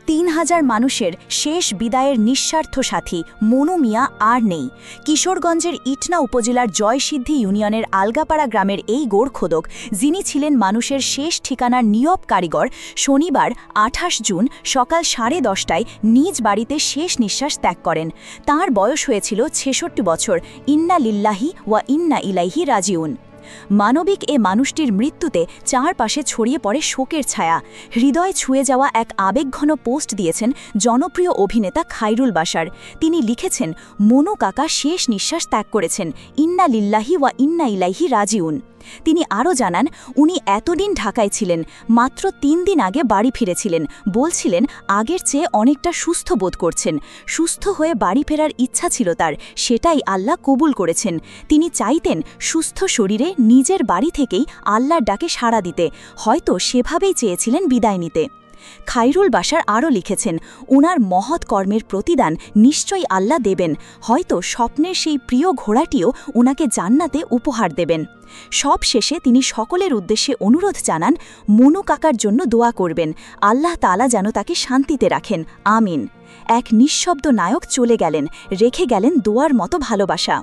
৩,০০০ মানুষের শেষ বিদায়ের নিঃস্বার্থ সাথী মনু মিয়া আর নেই। কিশোরগঞ্জের ইটনা উপজেলার জয়সিদ্ধি ইউনিয়নের আলগাপাড়া গ্রামের এই গোরখোদক, যিনি ছিলেন মানুষের শেষ ঠিকানার নীরব কারিগর, শনিবার ২৮ জুন সকাল 10:30টায় নিজ বাড়িতে শেষ নিঃশ্বাস ত্যাগ করেন। তাঁর বয়স হয়েছিল ৬৬ বছর। ইন্না লিল্লাহি ওয়া ইন্না ইলাইহি রাজিউন। মানবিক এ মানুষটির মৃত্যুতে চারপাশে ছড়িয়ে পড়ে শোকের ছায়া। হৃদয় ছুঁয়ে যাওয়া এক আবেগঘন পোস্ট দিয়েছেন জনপ্রিয় অভিনেতা খায়রুল বাশার। তিনি লিখেছেন, মনু কাকা শেষ নিঃশ্বাস ত্যাগ করেছেন, ইন্না লিল্লাহি ওয়া ইন্না ইলাইহি রাজিউন। তিনি আরও জানান, উনি এতদিন ঢাকায় ছিলেন, মাত্র ৩ দিন আগে বাড়ি ফিরেছিলেন। বলছিলেন আগের চেয়ে অনেকটা সুস্থ বোধ করছেন। সুস্থ হয়ে বাড়ি ফেরার ইচ্ছা ছিল তার, সেটাই আল্লাহ কবুল করেছেন। তিনি চাইতেন সুস্থ শরীরে নিজের বাড়ি থেকেই আল্লাহর ডাকে সাড়া দিতে, হয়তো সেভাবেই চেয়েছিলেন বিদায় নিতে। খায়রুল বাশার আরও লিখেছেন, উনার মহৎ কর্মের প্রতিদান নিশ্চয়ই আল্লাহ দেবেন, হয়তো স্বপ্নের সেই প্রিয় ঘোড়াটিও উনাকে জান্নাতে উপহার দেবেন। সব শেষে তিনি সকলের উদ্দেশ্যে অনুরোধ জানান, মনু কাকার জন্য দোয়া করবেন, আল্লাহ তাআলা যেন তাকে শান্তিতে রাখেন, আমিন। এক নিঃশব্দ নায়ক চলে গেলেন, রেখে গেলেন দোয়ার মতো ভালোবাসা।